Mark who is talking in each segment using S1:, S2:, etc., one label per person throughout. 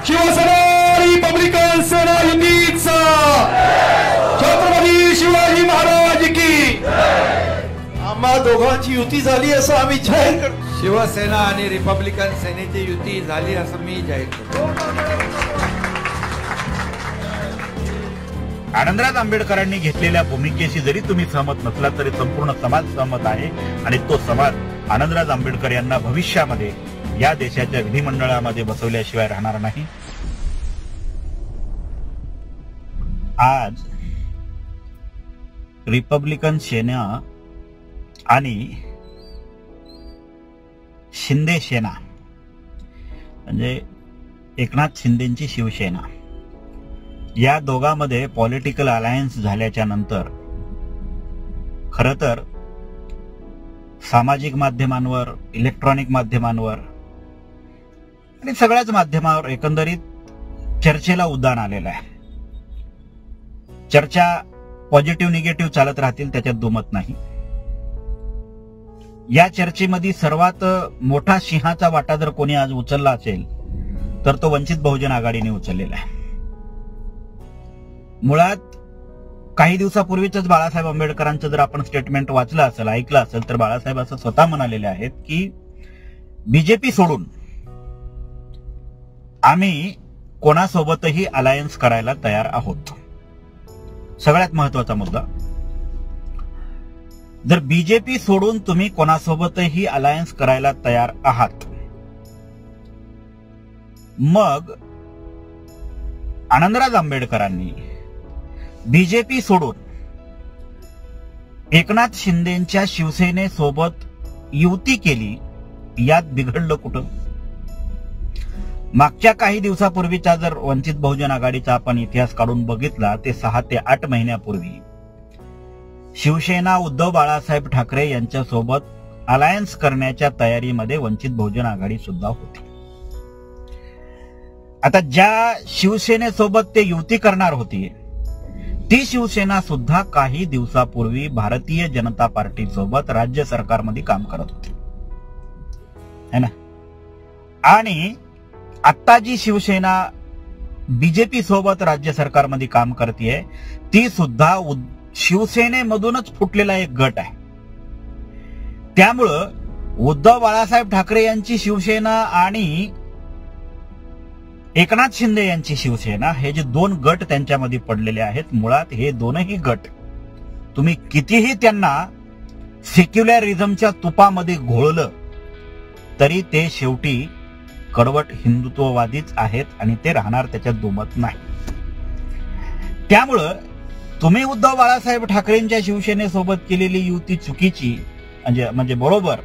S1: Shiv Sena Republican सेना युतीचा छत्रपती शिवाजी महाराज की
S2: आम्हा दोघांची युती झाली असं आम्ही जाहीर करतो.
S3: शिवसेना आणि रिपब्लिकन सेनेची युती झाली असं मी जाहीर करतो.
S4: आनंदराज आंबेडकरांनी घेतलेल्या भूमिकेशी जरी तुम्ही सहमत नसला तरी संपूर्ण समाज सहमत आहे आणि तो समाज आनंदराज आंबेडकर यांना भविष्यामध्ये या देशाच्या विधिमंडळामध्ये बसवल्याशिवाय राहणार नाही. आज रिपब्लिकन सेना आणि शिंदे सेना म्हणजे एकनाथ शिंदेची शिवसेना या दोघांमध्ये पॉलिटिकल अलायन्स झाल्याच्या नंतर खरं तर सामाजिक माध्यमांवर, इलेक्ट्रॉनिक माध्यमांवर आणि सगळ्याच माध्यमावर एकंदरीत चर्चेला उधाण आलेलं आहे. चर्चा पॉझिटिव्ह निगेटिव्ह चालत राहतील त्याच्यात दुमत नाही. या चर्चेमध्ये सर्वात मोठा सिंहाचा वाटा जर कोणी आज उचलला असेल तर तो वंचित बहुजन आघाडीने उचललेला आहे. मुळात काही दिवसापूर्वीच बाळासाहेब आंबेडकरांचं जर आपण स्टेटमेंट वाचलं असेल, ऐकलं असेल तर बाळासाहेब असं स्वतः म्हणालेले आहेत की बीजेपी सोडून आम्ही कोणासोबतही अलायन्स करायला तयार आहोत. सगळ्यात महत्वाचा मुद्दा, जर बीजेपी सोडून तुम्ही कोणासोबतही अलायन्स करायला तयार आहात मग आनंदराज आंबेडकरांनी बीजेपी सोडून एकनाथ शिंदेच्या शिवसेनेसोबत युती केली, यात बिघडलं कुठं? मागच्या काही दिवसापूर्वीचा जर वंचित बहुजन आघाडीचा आपण इतिहास काढून बघितला ते 6 ते 8 महिन्यापूर्वी शिवसेना उद्धव बाळासाहेब ठाकरे यांच्यासोबत अलायन्स करण्याच्या तयारीमध्ये वंचित बहुजन आघाडी सुद्धा होती. आता ज्या शिवसेनेसोबत ते युती करणार होती ती शिवसेना सुद्धा काही दिवसापूर्वी भारतीय जनता पार्टी सोबत राज्य सरकारमध्ये काम करत होती है ना. आणि आता जी शिवसेना बीजेपी सोबत राज्य सरकारमध्ये काम करते ती सुद्धा शिवसेनेमधूनच फुटलेला एक गट आहे. त्यामुळं उद्धव बाळासाहेब ठाकरे यांची शिवसेना आणि एकनाथ शिंदे यांची शिवसेना हे जे दोन गट त्यांच्यामध्ये पडलेले आहेत, मुळात हे दोनही गट तुम्ही कितीही त्यांना सेक्युलरिझमच्या तुपामध्ये घोळलं तरी ते शेवटी कडवट हिंदुत्ववादीच आहेत आणि ते राहणार, त्याच्यात दुमत नाही. त्यामुळं तुम्ही उद्धव बाळासाहेब ठाकरेंच्या शिवसेनेसोबत केलेली युती चुकीची म्हणजे बरोबर,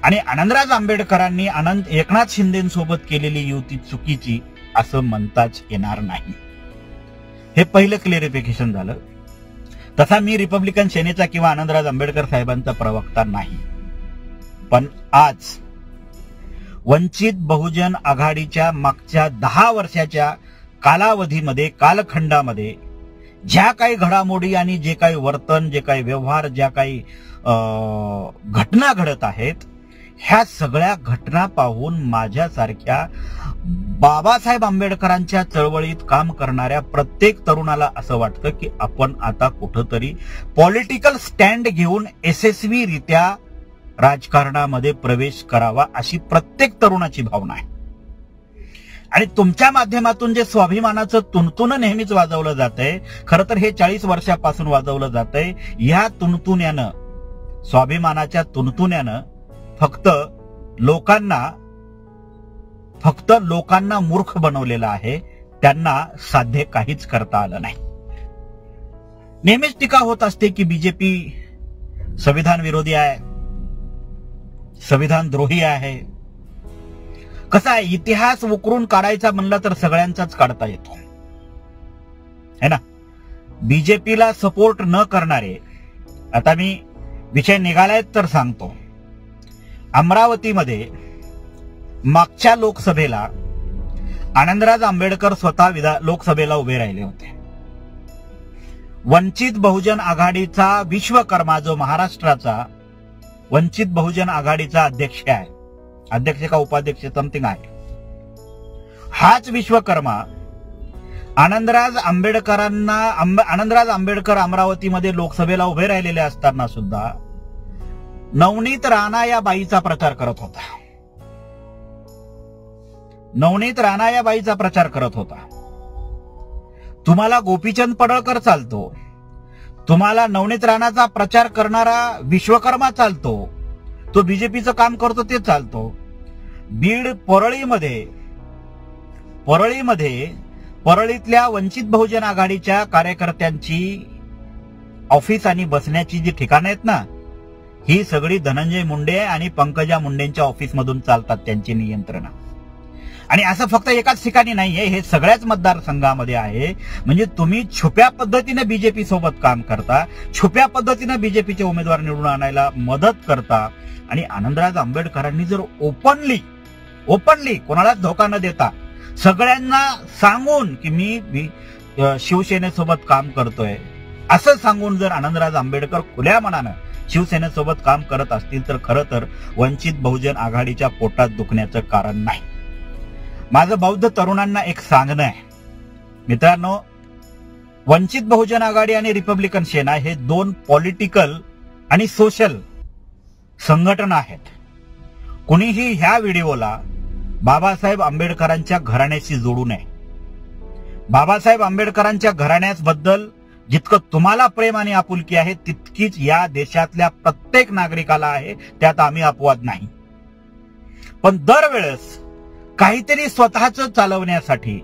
S4: आणि आनंदराज आंबेडकरांनी एकनाथ शिंदेसोबत केलेली युती चुकीची असं म्हणताच येणार नाही. हे पहिलं क्लिअरिफिकेशन झालं. तसा मी रिपब्लिकन सेनेचा किंवा आनंदराज आंबेडकर साहेबांचा प्रवक्ता नाही, पण आज वंचित बहुजन आघाडीच्या मागच्या 10 वर्षाच्या कालावधीमध्ये, कालखंडामध्ये ज्या काही घडामोडी आणि जे काही वर्तन, जे काही व्यवहार, ज्या काही घटना घडत आहेत, ह्या सगळ्या घटना पाहून माझ्यासारख्या बाबासाहेब आंबेडकरांच्या चळवळीत काम करणाऱ्या प्रत्येक तरुणाला असं वाटतं की आपण आता कुठंतरी पॉलिटिकल स्टँड घेऊन यशस्वीरित्या राजकारणामध्ये प्रवेश करावा अशी प्रत्येक तरुणाची भावना आहे. आणि तुमच्या माध्यमातून जे स्वाभिमानाचं तुणतुण नेहमीच वाजवलं जातंय, खरं तर हे 40 वर्षापासून वाजवलं जातंय, या तुणतुण्यानं, स्वाभिमानाच्या तुणतुण्यानं फक्त लोकांना मूर्ख बनवलेलं आहे. त्यांना साध्य काहीच करता आलं नाही. नेहमीच टीका होत असते की बीजेपी संविधान विरोधी आहे, संविधान द्रोही आहे. कसा आहे, इतिहास उकरून काढायचा म्हणला तर सगळ्यांचाच काढता येतो है ना. बीजेपीला सपोर्ट न करणारे, आता मी विषय निघालाय तर सांगतो, अमरावतीमध्ये मागच्या लोकसभेला आनंदराज आंबेडकर स्वतः लोकसभेला उभे राहिले होते. वंचित बहुजन आघाडीचा विश्वकर्मा, जो महाराष्ट्राचा वंचित बहुजन आघाडीचा अध्यक्ष आहे, अध्यक्ष का उपाध्यक्ष समथिंग आहे, हाच विश्वकर्मा आनंदराज आंबेडकर अमरावतीमध्ये लोकसभेला उभे राहिलेले असताना सुद्धा नवनीत राणा या बाईचा प्रचार करत होता. नवनीत राणा या बाईचा प्रचार करत होता. तुम्हाला गोपीचंद पडळकर चालतो, तुम्हाला नवनीत राणाचा प्रचार करणारा विश्वकर्मा चालतो, तो बीजेपीचं काम करतो ते चालतो. बीड परळीतल्या वंचित बहुजन आघाडीच्या कार्यकर्त्यांची ऑफिस आणि बसण्याची जी ठिकाणं आहेत ना, ही सगळी धनंजय मुंडे आणि पंकजा मुंडेंच्या ऑफिसमधून चालतात त्यांची नियंत्रणं. आणि असं फक्त एकाच ठिकाणी नाहीये, हे सगळ्याच मतदारसंघामध्ये आहे. म्हणजे तुम्ही छुप्या पद्धतीने बीजेपी सोबत काम करता, छुप्या पद्धतीने बीजेपीचे उमेदवार निवडून आणायला मदत करता. आणि आनंदराज आंबेडकरांनी जर ओपनली कोणालाच धोका न देता सगळ्यांना सांगून की मी शिवसेनेसोबत काम करतोय असं सांगून जर आनंदराज आंबेडकर खुल्या मनानं शिवसेनेसोबत काम करत असतील तर खरं तर वंचित बहुजन आघाडीच्या पोटात दुखण्याचं कारण नाही. माझं बौद्ध तरुणांना एक सांगणं आहे, मित्रांनो, वंचित बहुजन आघाडी आणि रिपब्लिकन सेना हे दोन पॉलिटिकल आणि सोशल संघटना आहेत. कुणीही ह्या व्हिडिओला बाबासाहेब आंबेडकरांच्या घराण्याशी जोडू नये. बाबासाहेब आंबेडकरांच्या घराण्याबद्दल जितकं तुम्हाला प्रेम आणि आपुलकी आहे तितकीच या देशातल्या प्रत्येक नागरिकाला आहे, त्यात आम्ही अपवाद नाही. पण दरवेळेस काहीतरी स्वतःच चालवण्यासाठी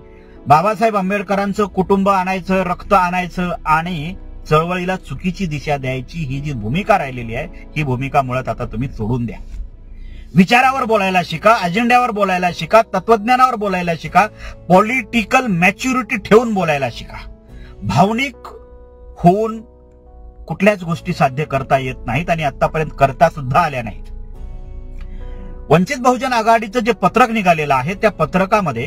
S4: बाबासाहेब आंबेडकरांचं कुटुंब आणायचं, रक्त आणायचं आणि चळवळीला चुकीची दिशा द्यायची ही जी भूमिका राहिलेली आहे, ही भूमिका मुळात आता तुम्ही सोडून द्या. विचारावर बोलायला शिका, अजेंड्यावर बोलायला शिका, तत्वज्ञानावर बोलायला शिका, पॉलिटिकल मॅच्युरिटी ठेवून बोलायला शिका. भावनिक होऊन कुठल्याच गोष्टी साध्य करता येत नाहीत आणि आतापर्यंत करता सुद्धा आल्या नाहीत. वंचित बहुजन आघाडीचं जे पत्रक निघालेलं आहे त्या पत्रकामध्ये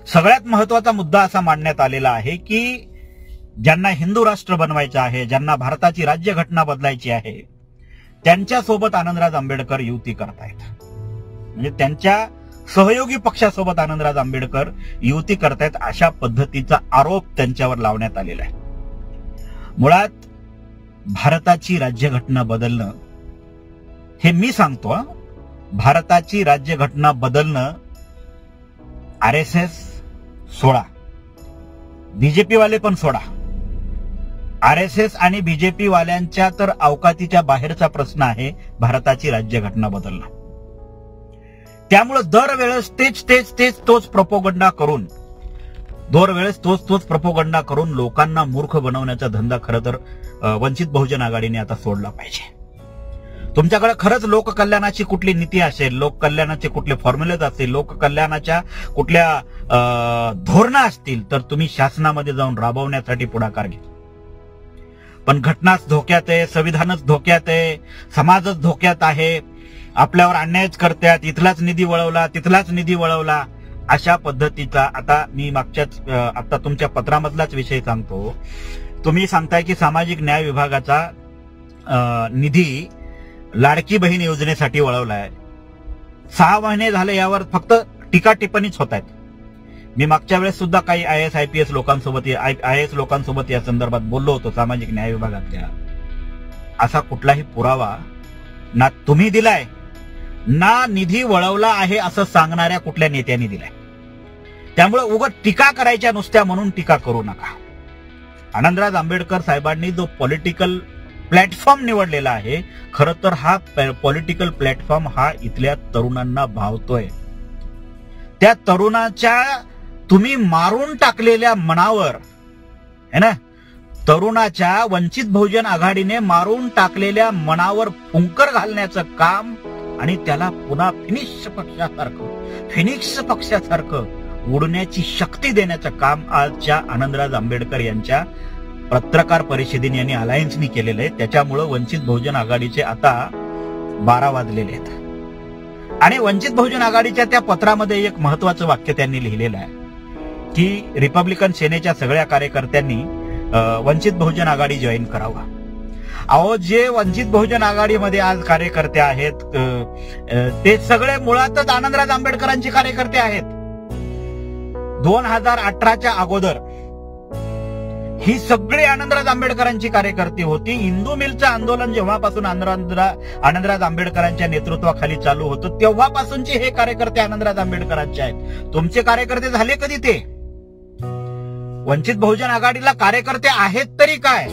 S4: सगळ्यात महत्वाचा मुद्दा असा मांडण्यात आलेला आहे की ज्यांना हिंदू राष्ट्र बनवायचं आहे, ज्यांना भारताची राज्यघटना बदलायची आहे, त्यांच्यासोबत आनंदराज आंबेडकर युती करतायत. म्हणजे त्यांच्या सहयोगी पक्षासोबत आनंदराज आंबेडकर युती करतायत अशा पद्धतीचा आरोप त्यांच्यावर लावण्यात आलेला आहे. मुळात भारताची राज्यघटना बदलणं हे मी सांगतो, भारताची राज्यघटना बदलणं RSS सोडा, बीजेपी वाले पण सोडा, RSS आणि बीजेपी वाल्यांच्या तर अवकातीच्या बाहेरचा प्रश्न आहे भारताची राज्यघटना बदलणं. त्यामुळे दरवेळेस तेच तोच प्रोपोगंडा करून लोकांना मूर्ख बनवण्याचा धंदा खरं तर वंचित बहुजन आघाडीने आता सोडला पाहिजे. तुमच्याकडे खरंच लोककल्याणाची कुठली नीती असेल, लोककल्याणाचे कुठले फॉर्म्युलेज असतील, लोककल्याणाच्या कुठल्या धोरणं असतील तर तुम्ही शासनामध्ये जाऊन राबवण्यासाठी पुढाकार घ्या. पण घटनाच धोक्यात आहे, संविधानच धोक्यात आहे, समाजच धोक्यात आहे, आपल्यावर अन्यायच करतात, इथलाच निधी वळवला तिथलाच निधी वळवला, अशा पद्धतीचा आता मी आता तुमच्या पत्रामधलाच विषय सांगतो. तुम्ही सांगताय की सामाजिक न्याय विभागाचा निधी लाडकी बहीण योजनेसाठी वळवलाय. 6 महिने झाले यावर फक्त टीका टिप्पणीच होत आहेत. मी मागच्या वेळेस सुद्धा काही IAS लोकांसोबत या संदर्भात बोललो होतो सामाजिक न्याय विभागातल्या. असा कुठलाही पुरावा ना तुम्ही दिलाय ना निधी वळवला आहे असं सांगणाऱ्या कुठल्या नेत्यांनी दिलाय. त्यामुळे उगाच टीका करायच्या नुसत्या म्हणून टीका करू नका. आनंदराज आंबेडकर साहेबांनी जो पॉलिटिकल प्लॅटफॉर्म निवडलेला आहे, खरं तर हा पॉलिटिकल प्लॅटफॉर्म हा इथल्या तरुणांना भावतोय. त्या तरुणाच्या तुम्ही मारून टाकलेल्या मनावर है ना, तरुणाच्या वंचित बहुजन आघाडीने मारून टाकलेल्या मनावर फुंकर घालण्याचं काम आणि त्याला पुन्हा फिनिक्स पक्षासारखं उडण्याची शक्ती देण्याचं काम आजच्या आनंदराज आंबेडकर यांच्या पत्रकार परिषदेने आणि अलायन्सनी केलेलं आहे. त्याच्यामुळे वंचित बहुजन आघाडीचे आता 12 वाजलेले आहेत. आणि वंचित बहुजन आघाडीच्या त्या पत्रामध्ये एक महत्वाचं वाक्य त्यांनी लिहिलेलं आहे की रिपब्लिकन सेनेच्या सगळ्या कार्यकर्त्यांनी वंचित बहुजन आघाडी जॉईन करावा. अहो, जे वंचित बहुजन आघाडीमध्ये आज कार्यकर्ते आहेत ते सगळे मुळातच आनंदराज आंबेडकरांचे कार्यकर्ते आहेत. 2018च्या अगोदर ही सगळी आनंदराज आंबेडकरांची कार्यकर्ते होती. इंदू मिलचं आंदोलन जेव्हापासून आनंदराज आंबेडकरांच्या नेतृत्वाखाली चालू होतं तेव्हापासूनचे हे कार्यकर्ते आनंदराज आंबेडकरांचे आहेत. तुमचे कार्यकर्ते झाले कधी ते? वंचित बहुजन आघाडीला कार्यकर्ते आहेत तरी काय?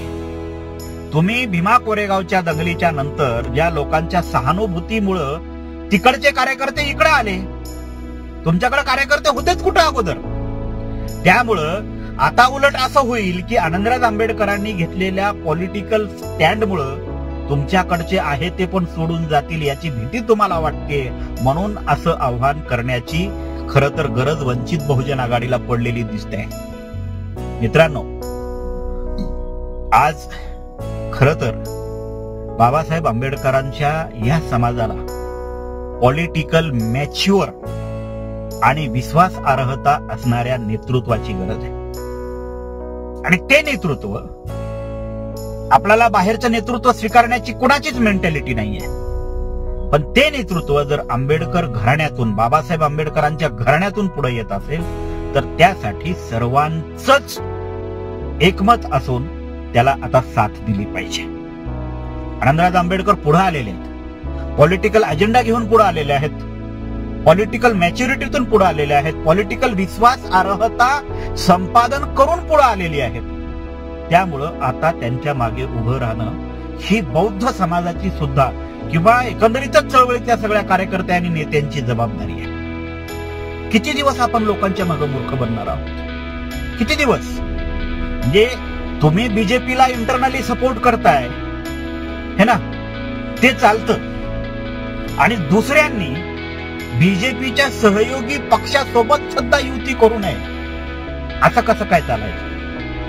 S4: तुम्ही भीमा कोरेगावच्या दंगलीच्या नंतर ज्या लोकांच्या सहानुभूतीमुळं तिकडचे कार्यकर्ते इकडे आले, तुमच्याकडे कार्यकर्ते होतेच कुठं अगोदर. त्यामुळं आता उलट असं होईल की आनंदराज आंबेडकरांनी घेतलेल्या पॉलिटिकल स्टँडमुळं तुमच्याकडचे आहे ते पण सोडून जातील याची भीती तुम्हाला वाटते. म्हणून असं आव्हान करण्याची खरं तर गरज वंचित बहुजन आघाडीला पडलेली दिसते. मित्रांनो, आज खरं तर बाबासाहेब आंबेडकरांच्या या समाजाला पॉलिटिकल मॅच्युअर आणि विश्वासार्हता असणाऱ्या नेतृत्वाची गरज आहे. आणि ते नेतृत्व आपल्याला बाहेरचं नेतृत्व स्वीकारण्याची कुणाचीच मेंटॅलिटी नाहीये. पण ते नेतृत्व जर आंबेडकर घराण्यातून, बाबासाहेब आंबेडकरांच्या घराण्यातून पुढे येत असेल तर त्यासाठी सर्वांचंच एकमत असून त्याला आता साथ दिली पाहिजे. आनंदराज आंबेडकर पुढे आलेले आहेत, पॉलिटिकल अजेंडा घेऊन पुढे आलेले आहेत, पॉलिटिकल मॅच्युरिटीतून पुढे आलेले आहेत, पॉलिटिकल विश्वासार्हता संपादन करून पुढे आलेली आहेत. त्यामुळं आता त्यांच्या मागे उभं राहणं ही बौद्ध समाजाची सुद्धा किंवा एकंदरीतच चळवळीतल्या सगळ्या कार्यकर्त्या आणि नेत्यांची जबाबदारी आहे. किती दिवस आपण लोकांच्या मागे मूर्ख बनणार आहोत? किती दिवस? म्हणजे तुम्ही बीजेपीला इंटरनली सपोर्ट करताय हे ना, ते चालतं, आणि दुसऱ्यांनी बीजेपीच्या सहयोगी पक्षासोबत सुद्धा युती करू नये, असं कसं काय चालायचं?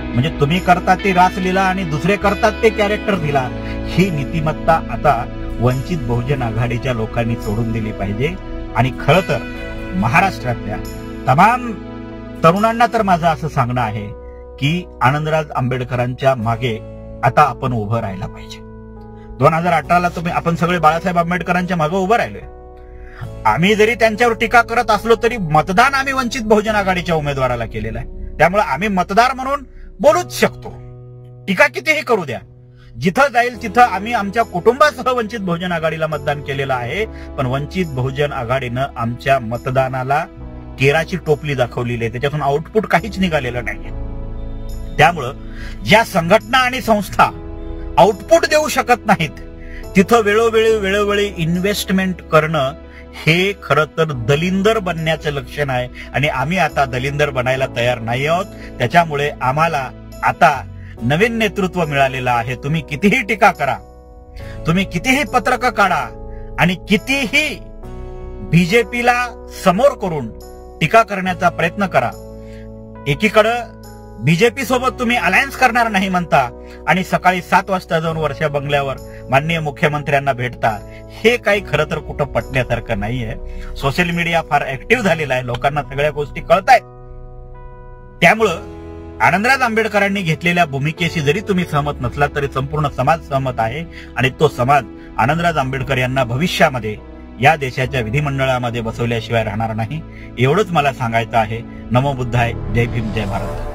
S4: म्हणजे तुम्ही करता ते रासलीला आणि दुसरे करतात ते कॅरेक्टर दिला. ही नीतिमत्ता आता वंचित बहुजन आघाडीच्या लोकांनी सोडून दिली पाहिजे. आणि खरं तर महाराष्ट्रातल्या तमाम तरुणांना तर माझं असं सांगणं आहे की आनंदराज आंबेडकरांच्या मागे आता आपण उभं राहायला पाहिजे. 2018ला आपण सगळे बाळासाहेब आंबेडकरांच्या मागे उभं राहिलोय. आम्ही जरी त्यांच्यावर टीका करत असलो तरी मतदान आम्ही वंचित बहुजन आघाडीच्या उमेदवाराला केलेलं आहे. त्यामुळे आम्ही मतदार म्हणून बोलूच शकतो. टीका कितीही करू द्या, जिथं जाईल तिथं आम्ही आमच्या कुटुंबासह वंचित बहुजन आघाडीला मतदान केलेलं आहे. पण वंचित बहुजन आघाडीनं आमच्या मतदानाला केराची टोपली दाखवलेली आहे, त्याच्यातून आउटपुट काहीच निघालेलं नाहीये. त्यामुळं ज्या संघटना आणि संस्था आउटपुट देऊ शकत नाहीत तिथं वेळोवेळी इन्व्हेस्टमेंट करणं हे खरं तर दलिंदर बनण्याचं लक्षण आहे. आणि आम्ही आता दलिंदर बनायला तयार नाही आहोत. त्याच्यामुळे आम्हाला आता नवीन नेतृत्व मिळालेलं आहे. तुम्ही कितीही टीका करा, तुम्ही कितीही पत्रकं काढा आणि कितीही बीजेपीला समोर करून टीका करण्याचा प्रयत्न करा. एकीकडं बीजेपी सोबत तुम्ही अलायन्स करणार नाही म्हणता आणि सकाळी 7 वाजता जाऊन वर्षा बंगल्यावर माननीय मुख्यमंत्र्यांना भेटता. हे काही खरं तर कुठं पटण्यासारखं नाहीये. सोशल मीडिया फार ऍक्टिव्ह झालेला आहे, लोकांना सगळ्या गोष्टी कळतायत. त्यामुळं आनंदराज आंबेडकरांनी घेतलेल्या भूमिकेशी जरी तुम्ही सहमत नसला तरी संपूर्ण समाज सहमत आहे. आणि तो समाज आनंदराज आंबेडकर यांना भविष्यामध्ये या देशाच्या विधिमंडळामध्ये बसवल्याशिवाय राहणार नाही. एवढंच मला सांगायचं आहे. नमो बुद्धाय. जय भीम, जय भारत.